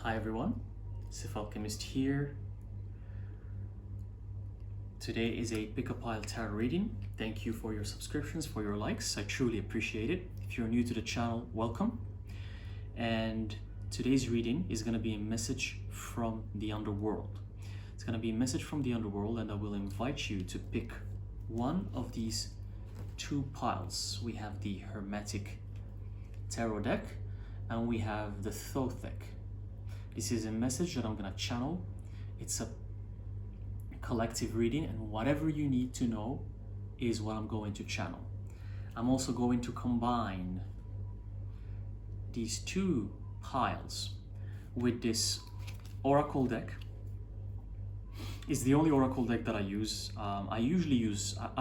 Hi everyone, Alchemist here. Today is a pick a pile tarot reading. Thank you for your subscriptions, for your likes. I truly appreciate it. If you're new to the channel, welcome. And today's reading is going to be a message from the Underworld. It's going to be a message from the Underworld, and I will invite you to pick one of these two piles. We have the Hermetic Tarot deck and we have the Thoth deck. This is a message that I'm going to channel. It's a collective reading, and whatever you need to know is what I'm going to channel. I'm also going to combine these two piles with this Oracle deck. It's the only Oracle deck that I use. I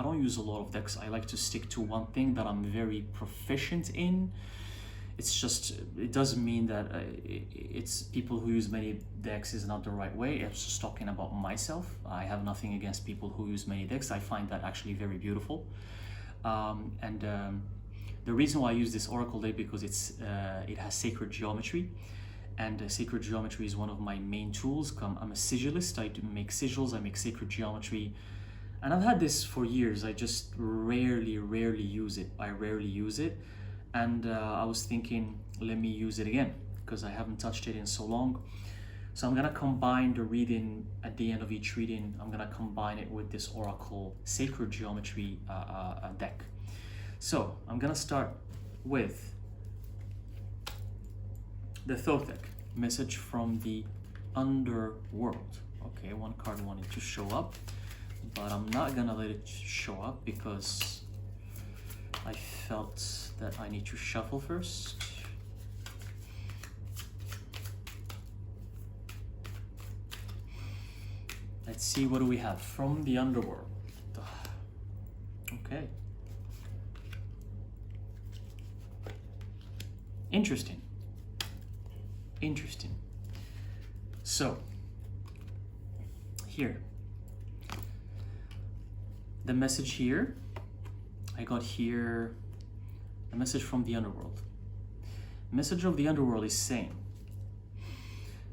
don't use a lot of decks. I like to stick to one thing that I'm very proficient in. It doesn't mean that it's people who use many decks is not the right way. I'm just talking about myself. I have nothing against people who use many decks. I find that actually very beautiful. The reason why I use this Oracle deck because it has sacred geometry, and sacred geometry is one of my main tools. I'm a sigilist. I make sigils. I make sacred geometry, and I've had this for years. I just rarely use it. I rarely use it. And I was thinking, let me use it again because I haven't touched it in so long. So I'm gonna combine the reading at the end of each reading. I'm gonna combine it with this Oracle Sacred Geometry deck. So I'm gonna start with the Thoth deck, message from the Underworld. Okay, one card wanted to show up, but I'm not gonna let it show up because I felt that I need to shuffle first. Let's see, what do we have from the Underworld? Okay. Interesting. So, here. The message here. I got here a message from the Underworld. The message of the Underworld is saying,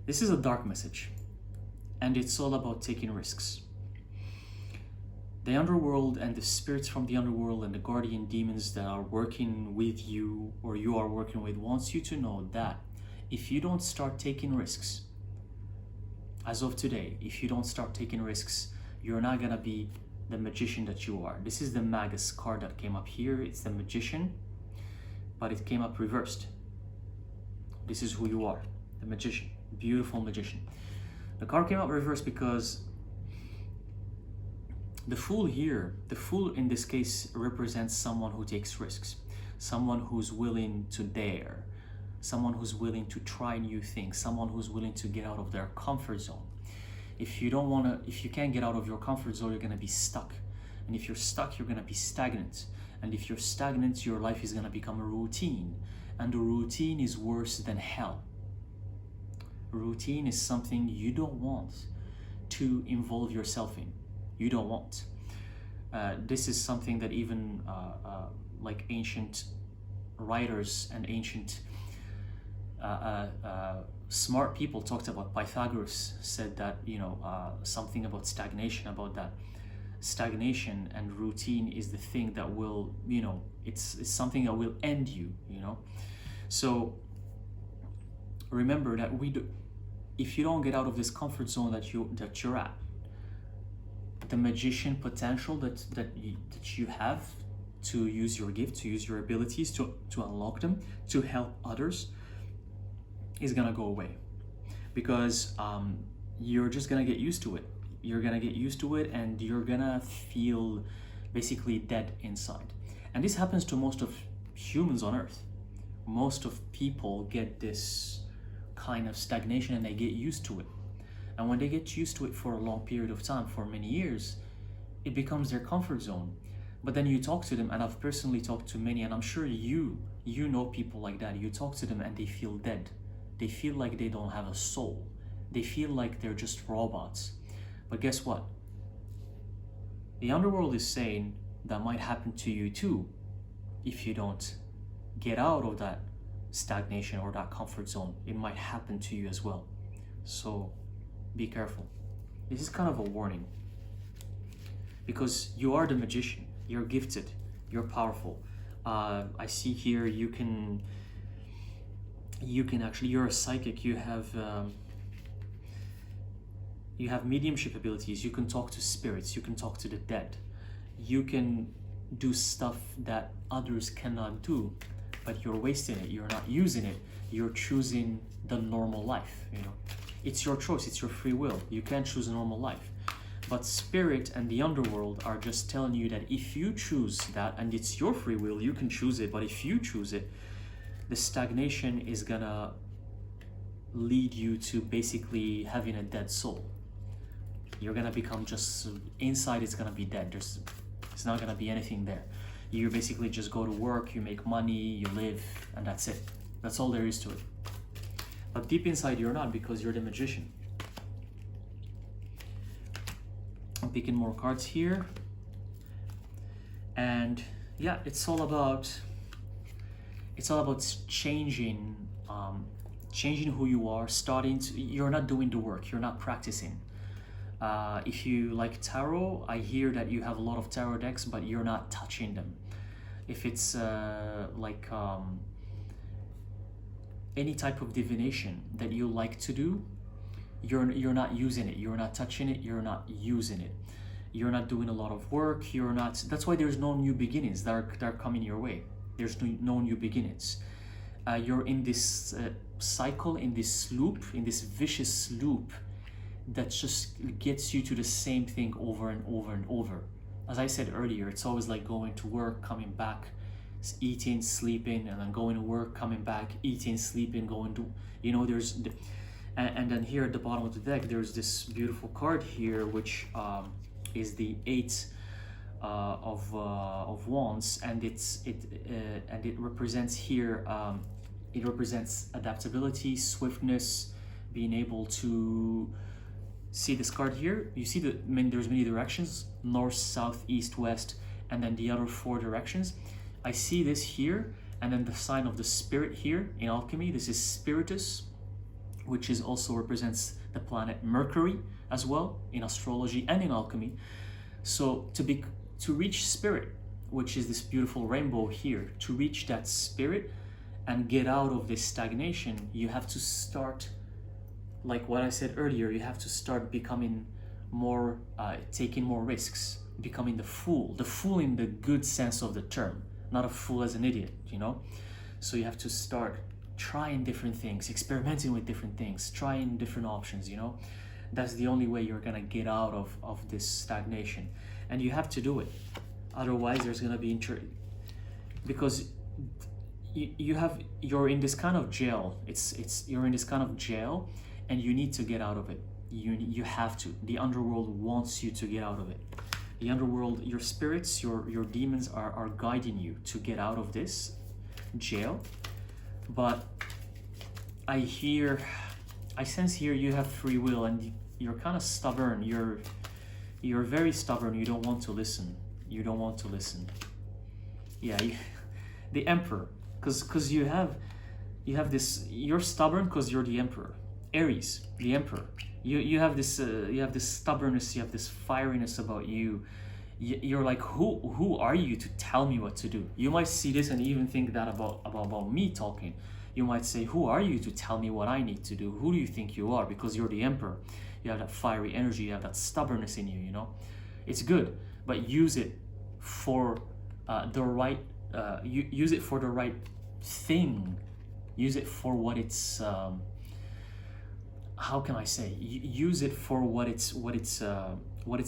this is a dark message, and it's all about taking risks. The Underworld and the spirits from the Underworld and the guardian demons that are working with you or you are working with wants you to know that if you don't start taking risks, as of today, if you don't start taking risks, you're not gonna be the magician that you are. This is the Magus card that came up here. It's the magician, but it came up reversed. This is who you are, the magician, beautiful magician. The card came up reversed because the Fool here, the Fool in this case represents someone who takes risks, someone who's willing to dare, someone who's willing to try new things, someone who's willing to get out of their comfort zone. If you can't get out of your comfort zone, you're gonna be stuck. And if you're stuck, you're gonna be stagnant. And if you're stagnant, your life is gonna become a routine. And the routine is worse than hell. Routine is something you don't want to involve yourself in. You don't want. This is something that even like ancient writers and ancient smart people talked about. Pythagoras said that, something about stagnation, about that stagnation and routine is the thing that will, it's something that will end you, So remember that if you don't get out of this comfort zone that you're at, the magician potential that you have to use your gift, to use your abilities, to unlock them, to help others, is gonna go away because you're just gonna get used to it. You're gonna get used to it, and you're gonna feel basically dead inside. And this happens to most of humans on Earth. Most of people get this kind of stagnation, and they get used to it. And when they get used to it for a long period of time, for many years, it becomes their comfort zone. But then you talk to them, and I've personally talked to many, and I'm sure you know people like that. You talk to them and they feel dead. They feel like they don't have a soul. They feel like they're just robots. But guess what? The Underworld is saying that might happen to you too if you don't get out of that stagnation or that comfort zone. It might happen to you as well. So be careful. This is kind of a warning, because you are the magician, you're gifted, you're powerful. I see here you can actually, you're a psychic, you have mediumship abilities, you can talk to spirits, you can talk to the dead, you can do stuff that others cannot do, but you're wasting it, you're not using it, you're choosing the normal life, you know. It's your choice, it's your free will, you can't choose a normal life. But spirit and the underworld are just telling you that if you choose that, and it's your free will, you can choose it, but if you choose it, the stagnation is gonna lead you to basically having a dead soul. You're gonna become just, inside it's gonna be dead. It's not gonna be anything there. You basically just go to work, you make money, you live, and that's it. That's all there is to it. But deep inside you're not, because you're the magician. I'm picking more cards here. And yeah, it's all about changing, changing who you are, you're not doing the work, you're not practicing. If you like tarot, I hear that you have a lot of tarot decks, but you're not touching them. If it's any type of divination that you like to do, you're not using it, you're not touching it, you're not using it. You're not doing a lot of work, that's why there's no new beginnings that are coming your way. There's no new beginnings. You're in this cycle, in this loop, in this vicious loop that just gets you to the same thing over and over and over. As I said earlier, it's always like going to work, coming back, eating, sleeping, and then going to work, coming back, eating, sleeping, going to, you know, and then here at the bottom of the deck, there's this beautiful card here, which is the Eight of Wands, and it represents here, it represents adaptability, swiftness, being able to see this card here. You see there's many directions: north, south, east, west, and then the other 4 directions. I see this here, and then the sign of the spirit here in alchemy. This is Spiritus, which is also represents the planet Mercury as well in astrology and in alchemy. So to reach spirit, which is this beautiful rainbow here, to reach that spirit and get out of this stagnation, you have to start, like what I said earlier, you have to start becoming more, taking more risks, becoming the fool in the good sense of the term, not a fool as an idiot, you know? So you have to start trying different things, experimenting with different things, trying different options, you know? That's the only way you're gonna get out of this stagnation. And you have to do it. Otherwise there's gonna be, because you're in this kind of jail. You're in this kind of jail, and you need to get out of it. You have to. The underworld wants you to get out of it. The underworld, your spirits, your demons are guiding you to get out of this jail. But I sense here you have free will, and you're kind of stubborn. You're very stubborn. You don't want to listen. You don't want to listen. Yeah, the Emperor, because you have this. You're stubborn because you're the Emperor. Aries, the Emperor. You have this stubbornness. You have this fieriness about you. You're like, who are you to tell me what to do? You might see this and even think that about me talking. You might say, who are you to tell me what I need to do? Who do you think you are? Because you're the Emperor. You have that fiery energy, you have that stubbornness in you, you know? It's good, but use it for the right, use it for the right thing. Use it for what it's, how can I say? Use it for what it's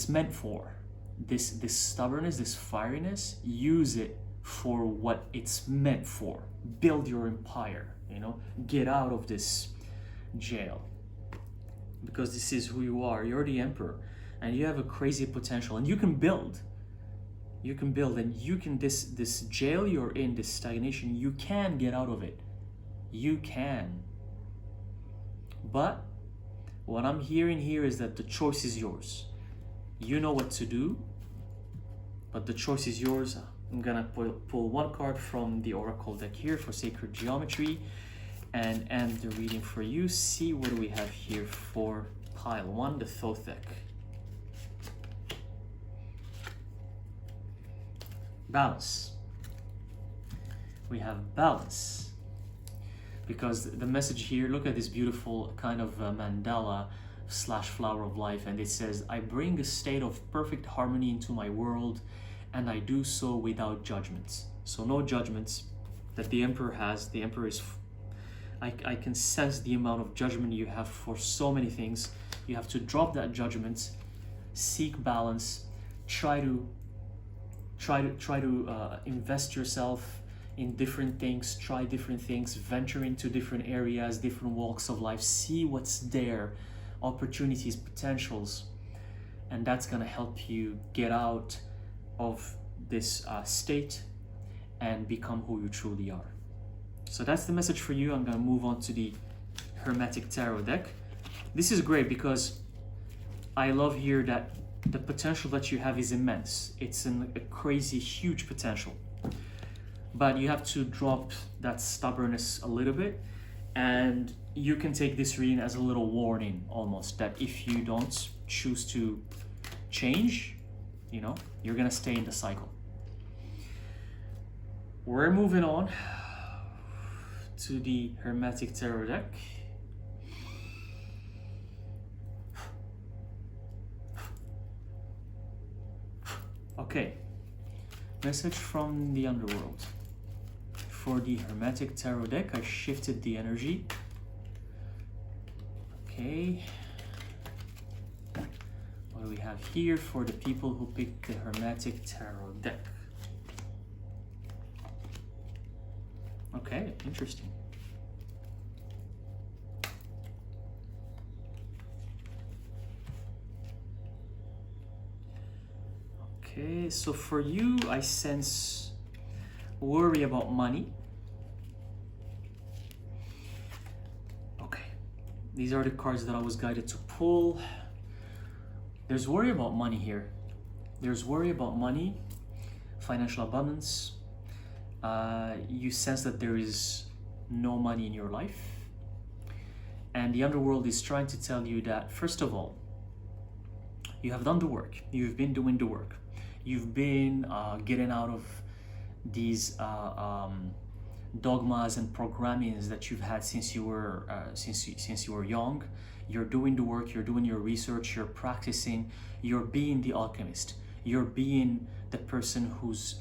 meant for. This stubbornness, this fieriness, use it for what it's meant for. Build your empire, you know? Get out of this jail. Because this is who you are. You're the Emperor, and you have a crazy potential, and you can build, and you can, this jail you're in, this stagnation, you can get out of it. You can. But what I'm hearing here is that the choice is yours. You know what to do, but the choice is yours. I'm gonna pull one card from the Oracle deck here for Sacred Geometry, and end the reading for you. See what do we have here for pile 1, the Thothek. Balance. We have balance. Because the message here, look at this beautiful kind of mandala / flower of life, and it says, I bring a state of perfect harmony into my world, and I do so without judgments. So no judgments that the Emperor has. The Emperor is, I can sense the amount of judgment you have for so many things. You have to drop that judgment, seek balance, try to invest yourself in different things, try different things, venture into different areas, different walks of life, see what's there, opportunities, potentials, and that's gonna help you get out of this state and become who you truly are. So that's the message for you. I'm gonna move on to the Hermetic Tarot deck. This is great because I love here that the potential that you have is immense. It's a crazy, huge potential. But you have to drop that stubbornness a little bit, and you can take this reading as a little warning almost, that if you don't choose to change, you know, you're gonna stay in the cycle. We're moving on to the Hermetic Tarot deck. Okay, message from the Underworld. For the Hermetic Tarot deck, I shifted the energy. Okay. What do we have here for the people who picked the Hermetic Tarot deck? Okay, interesting. Okay, so for you, I sense worry about money. Okay, these are the cards that I was guided to pull. There's worry about money here. There's worry about money, financial abundance. You sense that there is no money in your life. And the Underworld is trying to tell you that, first of all, you have done the work. You've been doing the work. You've been getting out of these dogmas and programmings that you've had since you were young. You're doing the work. You're doing your research. You're practicing. You're being the alchemist. You're being the person who's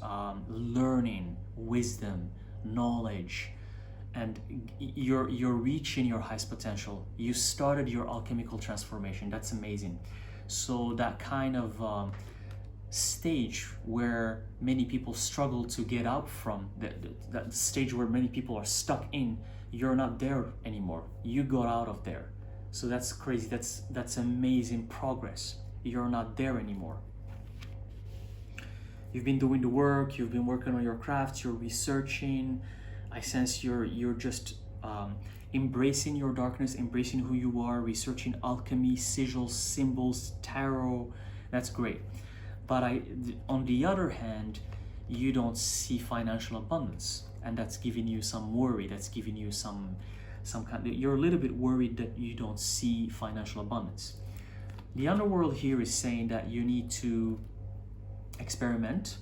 learning wisdom, knowledge, and you're reaching your highest potential. You started your alchemical transformation. That's amazing. So that kind of stage where many people struggle to get out from, that stage where many people are stuck in, you're not there anymore. You got out of there. So that's crazy. That's amazing progress. You're not there anymore. You've been doing the work. You've been working on your craft. You're researching. I sense you're just embracing your darkness, embracing who you are, researching alchemy, sigils, symbols, tarot. That's great. But on the other hand, you don't see financial abundance, and that's giving you some worry. That's giving you some kind of, you're a little bit worried that you don't see financial abundance. The Underworld here is saying that you need to experiment,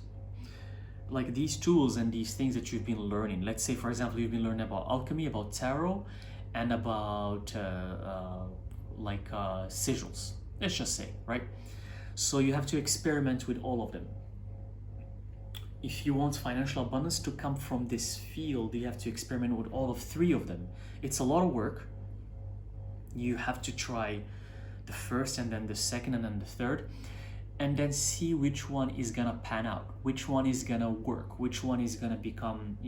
like these tools and these things that you've been learning. Let's say, for example, you've been learning about alchemy, about tarot, and about sigils. Let's just say, right? So you have to experiment with all of them. If you want financial abundance to come from this field, you have to experiment with all of 3 of them. It's a lot of work. You have to try the first, and then the second, and then the third, and then see which one is gonna pan out, which one is gonna work, which one is gonna become,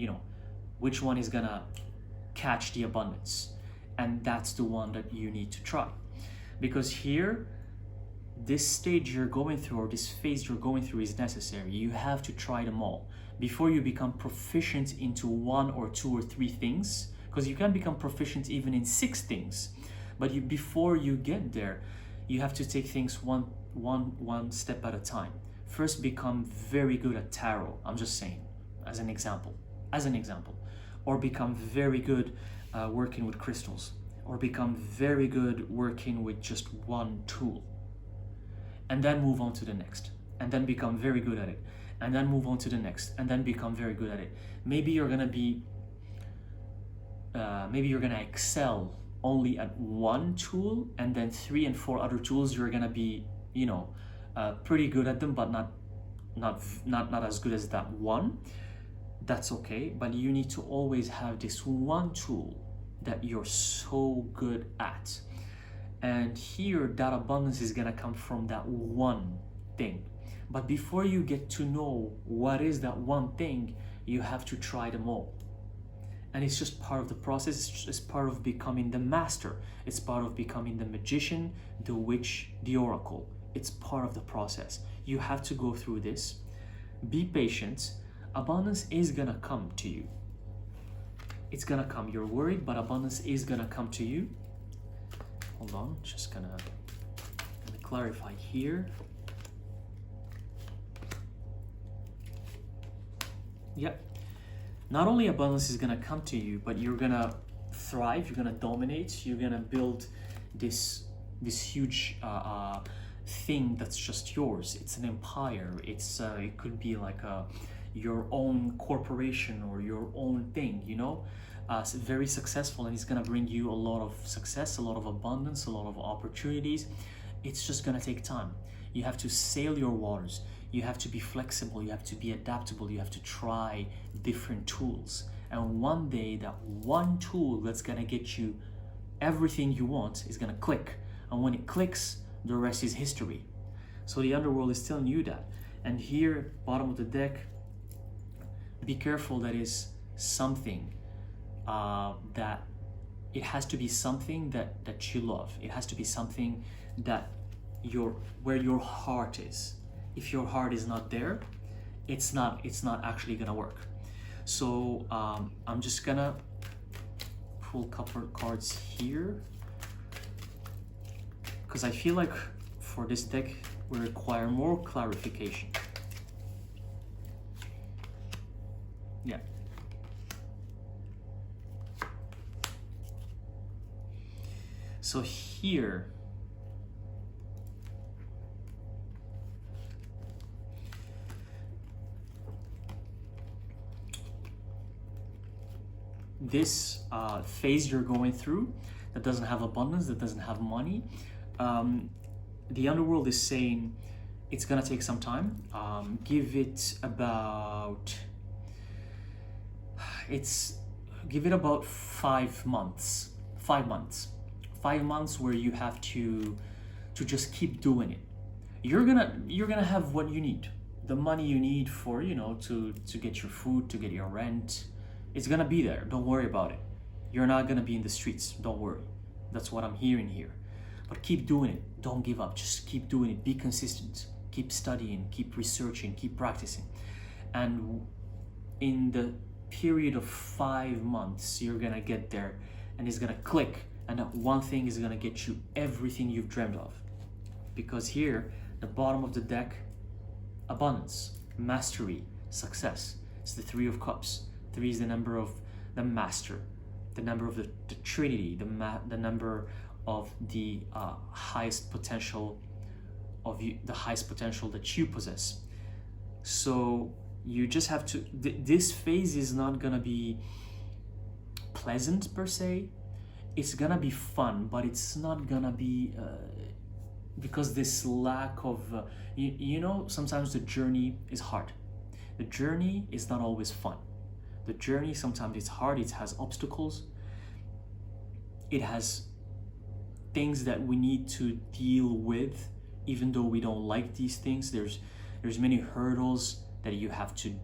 which one is gonna catch the abundance. And that's the one that you need to try. Because here, this stage you're going through, or this phase you're going through, is necessary. You have to try them all before you become proficient into 1 or 2 or 3 things, because you can become proficient even in 6 things. But before you get there, you have to take things one step at a time. First, become very good at tarot. I'm just saying, as an example, or become very good working with crystals, or become very good working with just one tool, and then move on to the next, and then become very good at it, and then move on to the next, and then become very good at it. Maybe you're gonna excel only at one tool, and then 3 and 4 other tools you're gonna be, pretty good at them, but not as good as that one. That's okay, but you need to always have this one tool that you're so good at. And here, that abundance is gonna come from that one thing. But before you get to know what is that one thing, you have to try them all. And it's just part of the process. It's part of becoming the master. It's part of becoming the magician, the witch, the oracle. It's part of the process. You have to go through this. Be patient. Abundance is gonna come to you. It's gonna come. You're worried, but abundance is gonna come to you. Hold on, just gonna clarify here. Yep. Not only abundance is gonna come to you, but you're gonna thrive, you're gonna dominate, you're gonna build this huge thing that's just yours. It's an empire. It could be like your own corporation or your own thing, It's very successful, and it's gonna bring you a lot of success, a lot of abundance, a lot of opportunities. It's just gonna take time. You have to sail your waters. You have to be flexible, you have to be adaptable, you have to try different tools. And one day, that one tool that's gonna get you everything you want is gonna click. And when it clicks, the rest is history. So the underworld is telling you that. And here, bottom of the deck, be careful that is something that it has to be something that you love. It has to be something that where your heart is. If your heart is not there, it's not actually gonna work. So I'm just gonna pull a couple cards here, because I feel like for this deck we require more clarification. Yeah. So here, this phase you're going through that doesn't have abundance, that doesn't have money, the underworld is saying it's gonna take some time. Give it about 5 months. 5 months where you have to just keep doing it. You're gonna have what you need, the money you need for to get your food, to get your rent. It's gonna be there. Don't worry about it. You're not gonna be in the streets. Don't worry. That's what I'm hearing here. But keep doing it. Don't give up. Just keep doing it. Be consistent. Keep studying. Keep researching. Keep practicing. And in the period of 5 months, you're gonna get there, and it's gonna click. And that one thing is gonna get you everything you've dreamed of. Because here, the bottom of the deck, abundance, mastery, success. It's the 3 of Cups. 3 is the number of the master, the number of the Trinity, the number of the highest potential of you, the highest potential that you possess. So you just have to. This phase is not gonna be pleasant per se. It's gonna be fun, but it's not gonna be because this lack of sometimes the journey is hard. The journey is not always fun. The journey sometimes it's hard. It has obstacles. It has things that we need to deal with, even though we don't like these things. There's many hurdles that you have to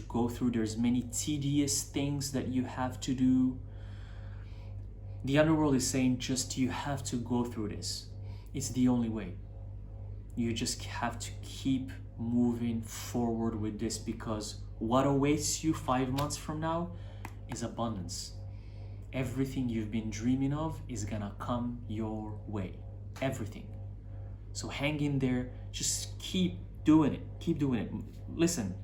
go through. There's many tedious things that you have to do. The underworld is saying just you have to go through this. It's the only way. You just have to keep moving forward with this, because what awaits you 5 months from now is abundance. Everything you've been dreaming of is gonna come your way. Everything. So hang in there. Just keep doing it. Keep doing it. Listen,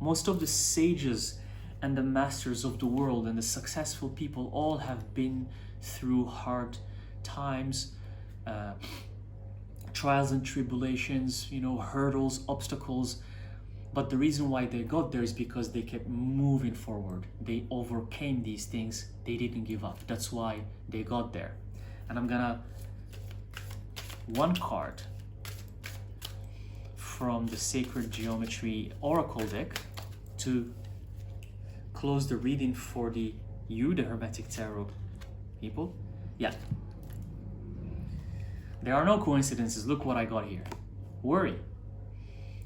most of the sages and the masters of the world and the successful people all have been through hard times, trials and tribulations, you know, hurdles, obstacles. But the reason why they got there is because they kept moving forward. They overcame these things. They didn't give up. That's why they got there. And I'm gonna one card from the Sacred Geometry Oracle deck to close the reading for the Hermetic Tarot people. Yeah. There are no coincidences. Look what I got here. Worry.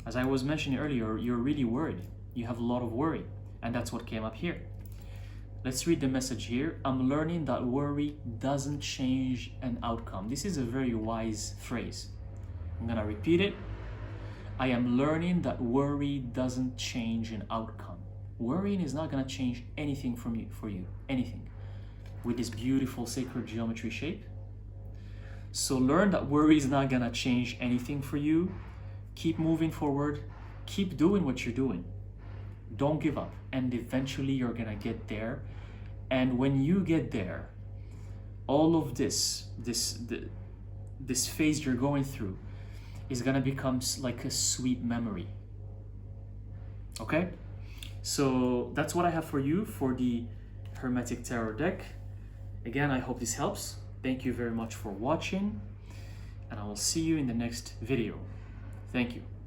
As I was mentioning earlier, you're really worried. You have a lot of worry. And that's what came up here. Let's read the message here. I'm learning that worry doesn't change an outcome. This is a very wise phrase. I'm gonna repeat it. I am learning that worry doesn't change an outcome. Worrying is not gonna change anything for you, anything. With this beautiful sacred geometry shape. So learn that worry is not gonna change anything for you. Keep moving forward. Keep doing what you're doing. Don't give up. And eventually you're gonna get there. And when you get there, all of this phase you're going through is gonna become like a sweet memory. Okay? So that's what I have for you for the Hermetic Tarot deck. Again, I hope this helps. Thank you very much for watching, and I will see you in the next video. Thank you.